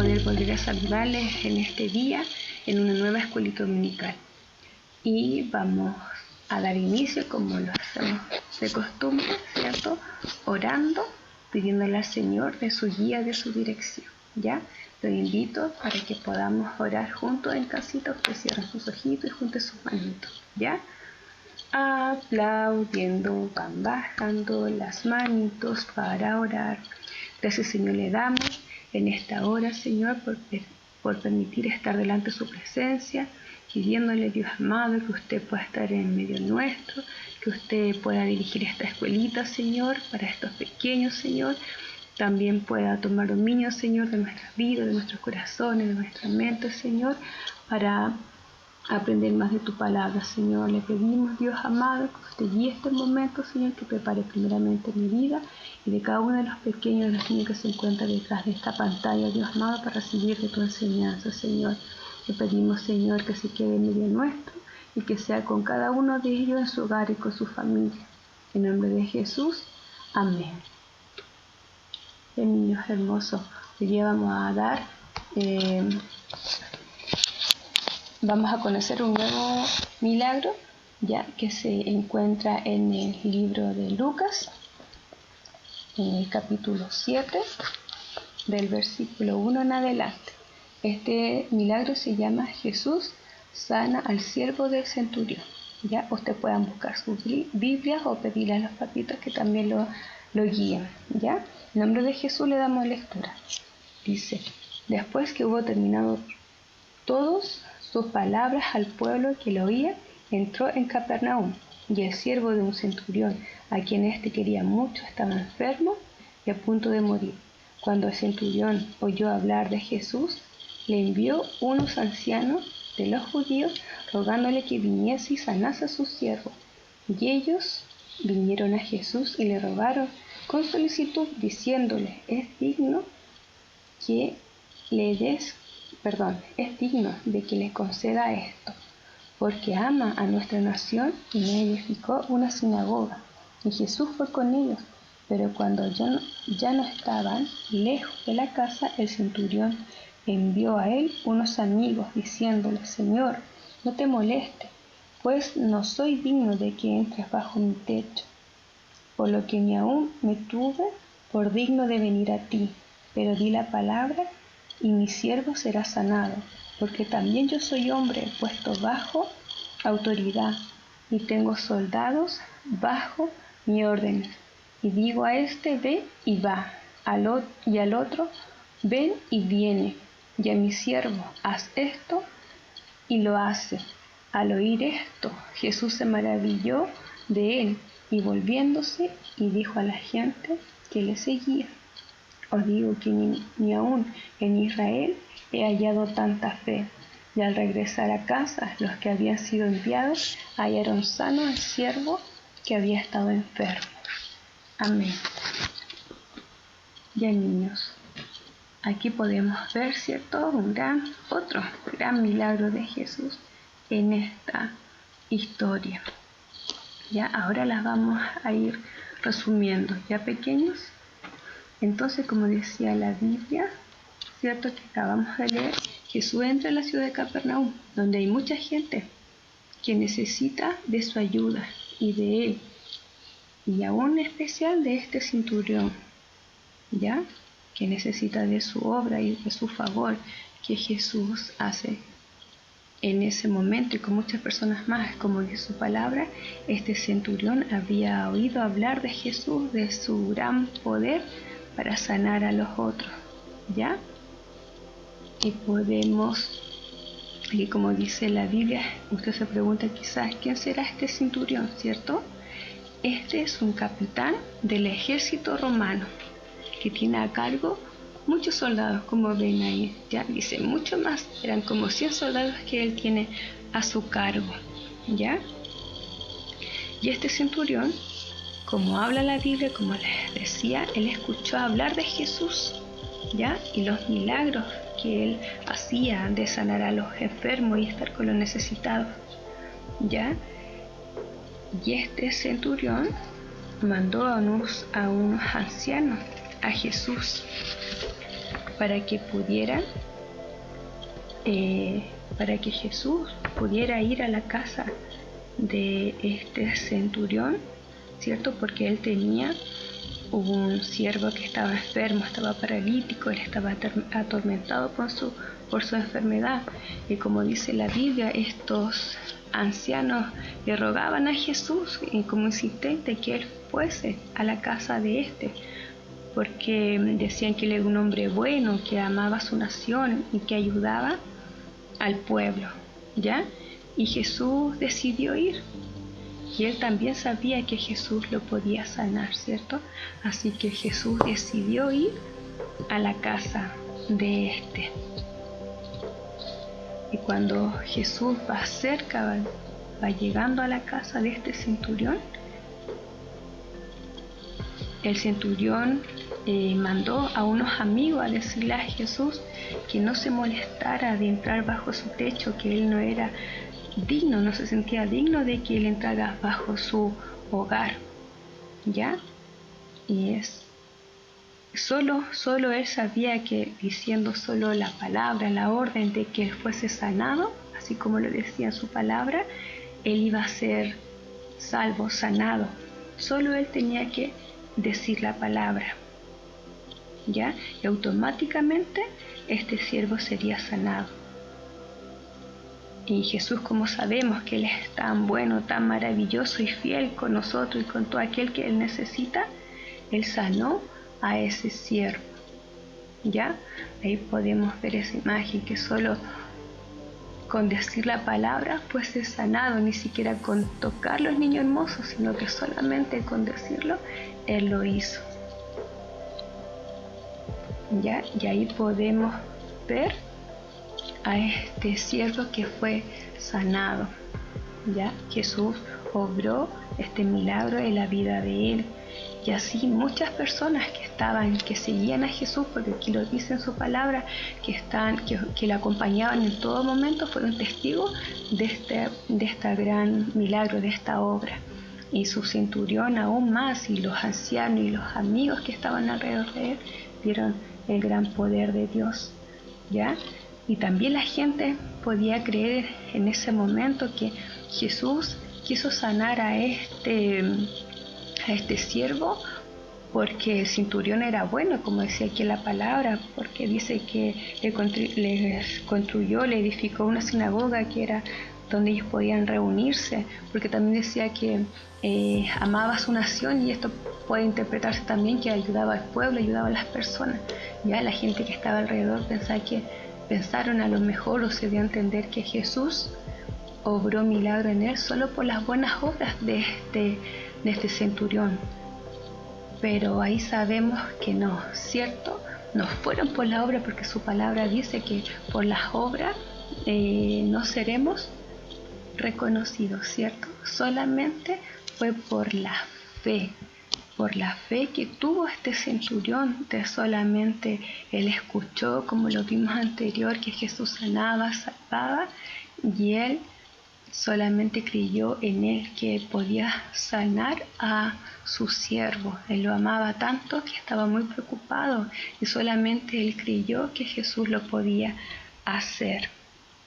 poder volver a saludarles en este día en una nueva escuelita dominical. Y vamos a dar inicio, como lo hacemos de costumbre, ¿cierto? Orando, pidiéndole al Señor de su guía, de su dirección, ¿ya? Los invito para que podamos orar juntos en casita. Usted cierra sus ojitos y junte sus manitos, ¿ya? Aplaudiendo, van bajando las manitos para orar. Gracias, Señor, le damos en esta hora, Señor, por permitir estar delante de su presencia, pidiéndole, Dios amado, que usted pueda estar en medio nuestro, que usted pueda dirigir esta escuelita, Señor, para estos pequeños, Señor. También pueda tomar dominio, Señor, de nuestras vidas, de nuestros corazones, de nuestra mente, Señor, para aprender más de tu palabra, Señor. Le pedimos, Dios amado, que usted guíe este momento, Señor, que prepare primeramente mi vida y de cada uno de los pequeños, de los niños que se encuentran detrás de esta pantalla, Dios amado, para recibir de tu enseñanza, Señor. Le pedimos, Señor, que se quede en medio nuestro y que sea con cada uno de ellos en su hogar y con su familia. En nombre de Jesús, amén. Bien, niños hermosos, hoy día vamos a conocer un nuevo milagro, ya que se encuentra en el libro de Lucas, en el capítulo 7, del versículo 1 en adelante. Este milagro se llama Jesús sana al siervo del centurión. Ya usted puedan buscar sus Biblias o pedirle a los papitos que también lo guíen. ¿Ya? En nombre de Jesús le damos lectura. Dice: después que hubo terminado todas sus palabras al pueblo que lo oía, entró en Capernaum, y el siervo de un centurión, a quien éste quería mucho, estaba enfermo y a punto de morir. Cuando el centurión oyó hablar de Jesús, le envió unos ancianos de los judíos rogándole que viniese y sanase a su siervo. Y ellos vinieron a Jesús y le rogaron con solicitud, diciéndole: es digno de que le conceda esto, porque ama a nuestra nación y me edificó una sinagoga. Y Jesús fue con ellos, pero cuando ya no estaban lejos de la casa, el centurión envió a él unos amigos, diciéndole: Señor, no te moleste, pues no soy digno de que entres bajo mi techo, por lo que ni aún me tuve por digno de venir a ti, pero di la palabra y mi siervo será sanado, porque también yo soy hombre puesto bajo autoridad y tengo soldados bajo mi orden. Y digo a este: ve y va, y al otro: ven y viene, y a mi siervo: haz esto, y lo hace. Al oír esto, Jesús se maravilló de él, y volviéndose, y dijo a la gente que le seguía: os digo que ni aún en Israel he hallado tanta fe. Y al regresar a casa, los que habían sido enviados hallaron sano al siervo que había estado enfermo. Amén. Ya, niños, aquí podemos ver, ¿cierto?, otro gran milagro de Jesús en esta historia. Ya, ahora las vamos a ir resumiendo, ¿ya, pequeños? Entonces, como decía la Biblia, ¿cierto?, que acabamos de leer, Jesús entra a la ciudad de Capernaum, donde hay mucha gente que necesita de su ayuda y de él, y aún en especial de este centurión, ¿ya?, que necesita de su obra y de su favor que Jesús hace en ese momento, y con muchas personas más. Como dice su palabra, este centurión había oído hablar de Jesús, de su gran poder para sanar a los otros, ¿ya? Y como dice la Biblia, usted se pregunta quizás: ¿quién será este centurión?, ¿cierto? Este es un capitán del ejército romano que tiene a cargo muchos soldados, como ven ahí, ya dice mucho más, eran como 100 soldados que él tiene a su cargo, ¿ya? Y este centurión, como habla la Biblia, como les decía, él escuchó hablar de Jesús, ¿ya?, y los milagros que él hacía de sanar a los enfermos y estar con los necesitados, ¿ya? Y este centurión mandó a unos ancianos a Jesús, para que para que Jesús pudiera ir a la casa de este centurión, ¿cierto? Porque él tenía un siervo que estaba enfermo, estaba paralítico, él estaba atormentado por su enfermedad. Y como dice la Biblia, estos ancianos le rogaban a Jesús como insistente que él fuese a la casa de este, porque decían que él era un hombre bueno, que amaba a su nación y que ayudaba al pueblo, ¿ya? Y Jesús decidió ir. Y él también sabía que Jesús lo podía sanar, ¿cierto? Así que Jesús decidió ir a la casa de este. Y cuando Jesús va cerca, va llegando a la casa de este centurión, el centurión mandó a unos amigos a decirle a Jesús que no se molestara de entrar bajo su techo, que él no era digno, no se sentía digno de que él entrara bajo su hogar, ¿ya? Y solo él sabía que diciendo solo la palabra, la orden de que él fuese sanado, así como lo decía su palabra, él iba a ser salvo, sanado. Solo él tenía que decir la palabra, ¿ya? Y automáticamente este siervo sería sanado. Y Jesús, como sabemos que Él es tan bueno, tan maravilloso y fiel con nosotros y con todo aquel que Él necesita, Él sanó a ese siervo, ¿ya? Ahí podemos ver esa imagen que solo con decir la palabra fuese sanado, ni siquiera con tocar los niños hermosos, sino que solamente con decirlo, Él lo hizo, ¿ya? Y ahí podemos ver a este siervo que fue sanado, ¿ya? Jesús obró este milagro en la vida de él. Y así muchas personas que seguían a Jesús, porque aquí lo dice en su palabra, que le acompañaban en todo momento, fueron testigos de este gran milagro, de esta obra. Y su centurión aún más, y los ancianos y los amigos que estaban alrededor de él, vieron el gran poder de Dios, ¿ya? Y también la gente podía creer en ese momento que Jesús quiso sanar a este siervo porque el centurión era bueno, como decía aquí la palabra, porque dice que le edificó una sinagoga que era donde ellos podían reunirse, porque también decía que amaba a su nación, y esto puede interpretarse también que ayudaba al pueblo, ayudaba a las personas. Ya la gente que estaba alrededor pensaron a lo mejor, o se dio a entender que Jesús obró milagro en él solo por las buenas obras de este centurión. Pero ahí sabemos que no, ¿cierto? No fueron por la obra, porque su palabra dice que por las obras no seremos reconocidos, ¿cierto? Solamente fue por la fe que tuvo este centurión, de solamente él escuchó, como lo vimos anterior, que Jesús sanaba, salvaba, y él solamente creyó en él, que podía sanar a su siervo. Él lo amaba tanto que estaba muy preocupado, y solamente él creyó que Jesús lo podía hacer,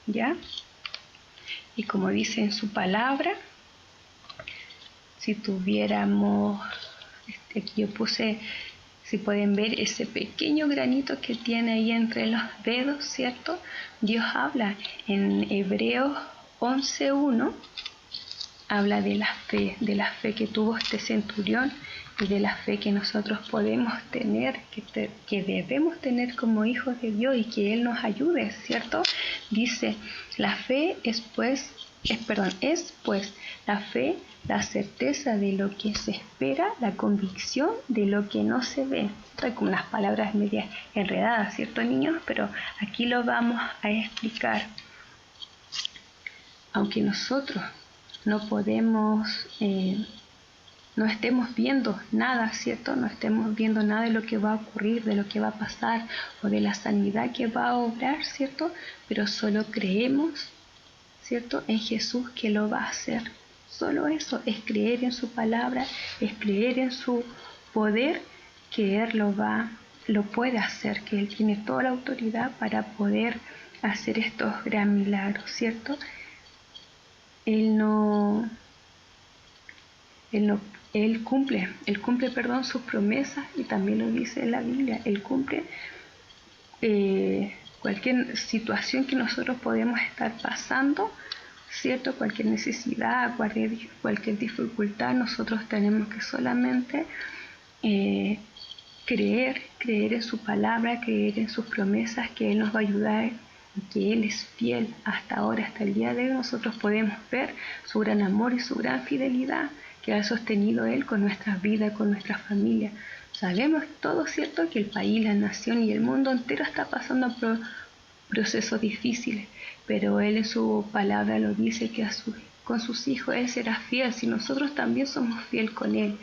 ¿ya? Y como dice en su palabra, si tuviéramos, aquí yo puse, si pueden ver ese pequeño granito que tiene ahí entre los dedos, ¿cierto? Dios habla en Hebreos 11:1, habla de la fe que tuvo este centurión y de la fe que nosotros podemos tener, que debemos tener como hijos de Dios, y que Él nos ayude, ¿cierto? Dice, la fe es pues la fe, la certeza de lo que se espera, la convicción de lo que no se ve. Estoy con unas palabras medias enredadas, ¿cierto, niños? Pero aquí lo vamos a explicar. Aunque nosotros no podemos, no estemos viendo nada, ¿cierto? No estemos viendo nada de lo que va a ocurrir, de lo que va a pasar, o de la sanidad que va a obrar, ¿cierto? Pero solo creemos, ¿cierto?, en Jesús, que lo va a hacer. Solo eso es creer en su palabra, es creer en su poder, que Él lo va lo puede hacer, que Él tiene toda la autoridad para poder hacer estos gran milagros, ¿cierto? Él cumple sus promesas, y también lo dice en la Biblia. Él cumple cualquier situación que nosotros podemos estar pasando, ¿cierto? Cualquier necesidad, cualquier dificultad, nosotros tenemos que solamente creer en su palabra, creer en sus promesas, que Él nos va a ayudar, y que Él es fiel hasta ahora, hasta el día de hoy. Nosotros podemos ver su gran amor y su gran fidelidad que ha sostenido Él con nuestra vida, con nuestra familia. Sabemos todo, ¿cierto?, que el país, la nación y el mundo entero está pasando por procesos difíciles, pero Él en su palabra lo dice, que con sus hijos Él será fiel. Si nosotros también somos fiel con Él,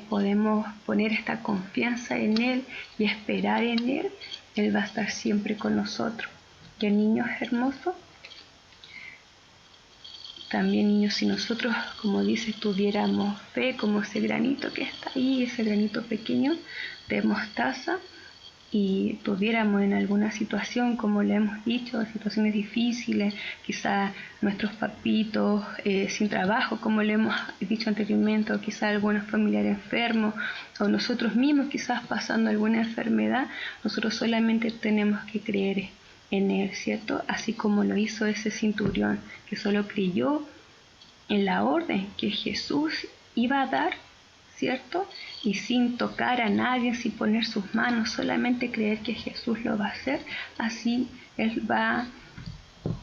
podemos poner esta confianza en Él y esperar en Él, Él va a estar siempre con nosotros. Y el niño es hermoso. También, niños, si nosotros, como dice, tuviéramos fe como ese granito que está ahí, ese granito pequeño de mostaza, y tuviéramos en alguna situación, como le hemos dicho, situaciones difíciles, quizá nuestros papitos sin trabajo, como le hemos dicho anteriormente, o quizá algunos familiares enfermos, o nosotros mismos quizás pasando alguna enfermedad, nosotros solamente tenemos que creer en Él, ¿cierto? Así como lo hizo ese centurión, que solo creyó en la orden que Jesús iba a dar, ¿cierto? Y sin tocar a nadie, sin poner sus manos, solamente creer que Jesús lo va a hacer. Así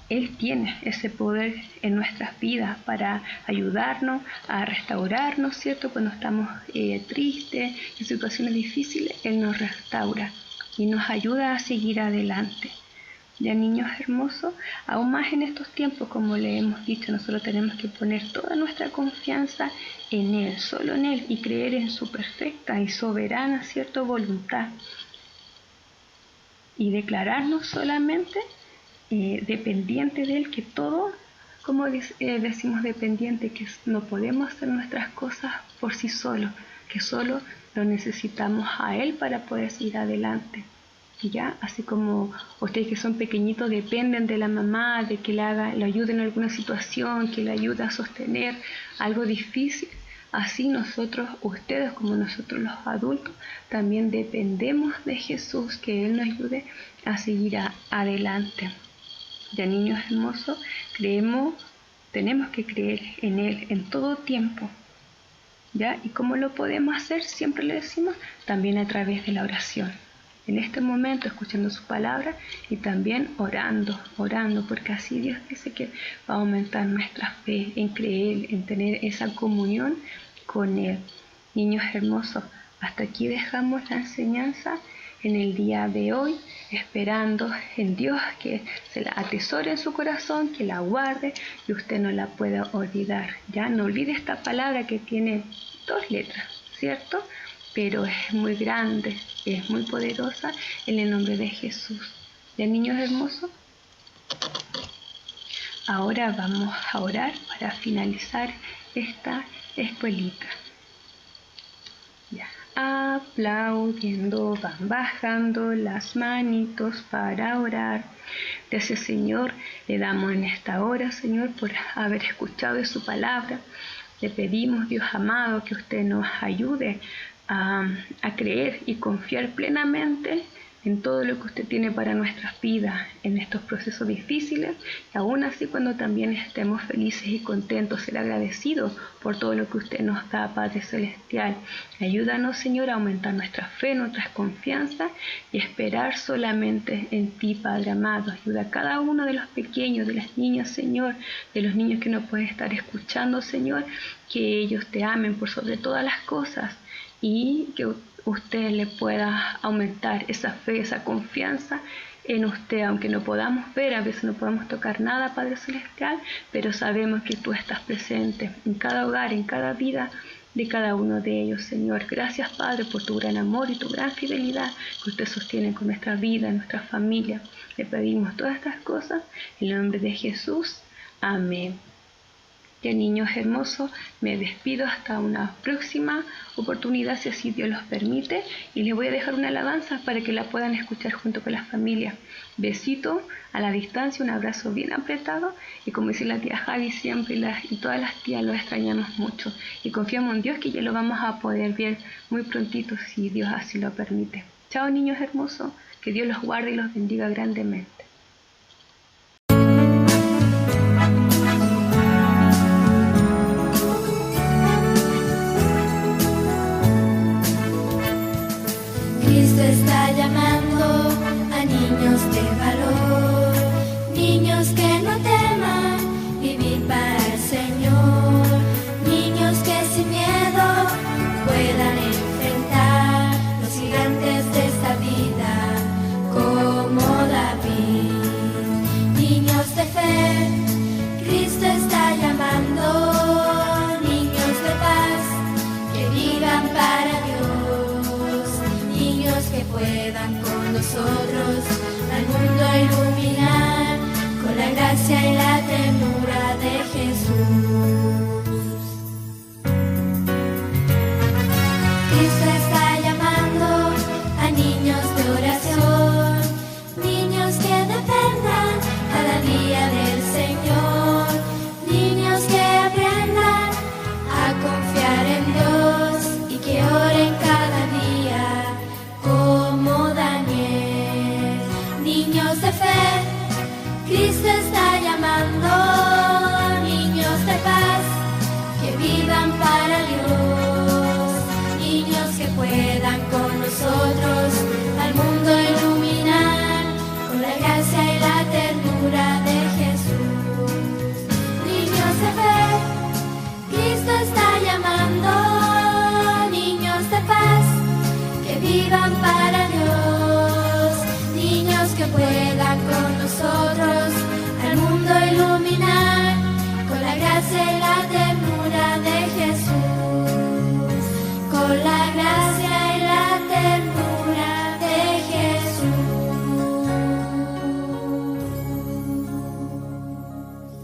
Él tiene ese poder en nuestras vidas para ayudarnos a restaurarnos, ¿cierto? Cuando estamos tristes, en situaciones difíciles, Él nos restaura y nos ayuda a seguir adelante. Ya, niños hermosos, aún más en estos tiempos, como le hemos dicho, nosotros tenemos que poner toda nuestra confianza en Él, solo en Él, y creer en su perfecta y soberana, ¿cierto?, voluntad. Y declararnos solamente dependiente de Él, que todo, como decimos dependiente, que no podemos hacer nuestras cosas por sí solos, que solo lo necesitamos a Él para poder seguir adelante. ¿Ya? Así como ustedes que son pequeñitos dependen de la mamá, de que le ayude en alguna situación, que le ayude a sostener algo difícil, así nosotros, ustedes como nosotros los adultos, también dependemos de Jesús, que Él nos ayude a seguir adelante. Ya, niños hermosos, tenemos que creer en Él en todo tiempo. ¿Ya? ¿Y cómo lo podemos hacer? Siempre le decimos, también a través de la oración. En este momento escuchando su palabra y también orando, porque así Dios dice que va a aumentar nuestra fe en creer, en tener esa comunión con Él. Niños hermosos, hasta aquí dejamos la enseñanza en el día de hoy, esperando en Dios que se la atesore en su corazón, que la guarde y usted no la pueda olvidar. Ya no olvide esta palabra que tiene 2 letras, ¿cierto? Pero es muy grande, es muy poderosa, en el nombre de Jesús. ¿Ya, niños hermosos? Ahora vamos a orar para finalizar esta escuelita. Ya. Aplaudiendo van bajando las manitos para orar. Gracias, Señor, le damos en esta hora, Señor, por haber escuchado de su palabra. Le pedimos, Dios amado, que usted nos ayude a creer y confiar plenamente en todo lo que usted tiene para nuestras vidas en estos procesos difíciles, y aún así cuando también estemos felices y contentos, ser agradecidos por todo lo que usted nos da, Padre Celestial. Ayúdanos, Señor, a aumentar nuestra fe, nuestra confianza y esperar solamente en ti, Padre amado. Ayuda a cada uno de los pequeños, de las niñas, Señor, de los niños que no pueden estar escuchando, Señor, que ellos te amen por sobre todas las cosas y que usted le pueda aumentar esa fe, esa confianza en usted, aunque no podamos ver, a veces no podemos tocar nada, Padre Celestial, pero sabemos que tú estás presente en cada hogar, en cada vida de cada uno de ellos, Señor. Gracias, Padre, por tu gran amor y tu gran fidelidad que usted sostiene con nuestra vida, nuestra familia. Le pedimos todas estas cosas en el nombre de Jesús. Amén. Ya, niños hermosos, me despido hasta una próxima oportunidad, si así Dios los permite, y les voy a dejar una alabanza para que la puedan escuchar junto con las familias. Besito a la distancia, un abrazo bien apretado, y como dice la tía Javi siempre, y todas las tías, lo extrañamos mucho, y confiamos en Dios que ya lo vamos a poder ver muy prontito, si Dios así lo permite. Chao, niños hermosos, que Dios los guarde y los bendiga grandemente. Cristo está llamando a niños de valor, niños que no teman vivir para el Señor, niños que sin miedo puedan enfrentar los gigantes de esta vida como David. Niños de fe, Cristo está llamando, niños de paz que vivan para Dios, niños que puedan con nosotros al mundo iluminar con la gracia y la ternura de Jesús. Cristo está llamando a niños de oración, niños que dependan cada día del Señor, niños que aprendan a confiar en Dios y que oren cada día como Daniel. Niños de fe, Cristo está llamando, niños de paz que vivan para Dios, niños que puedan con nosotros al mundo iluminar con la gracia y la ternura de Jesús. Niños de fe, Cristo está llamando, niños de paz que vivan para Dios, niños que puedan con nosotros al mundo iluminar con la gracia y la ternura de Jesús, con la gracia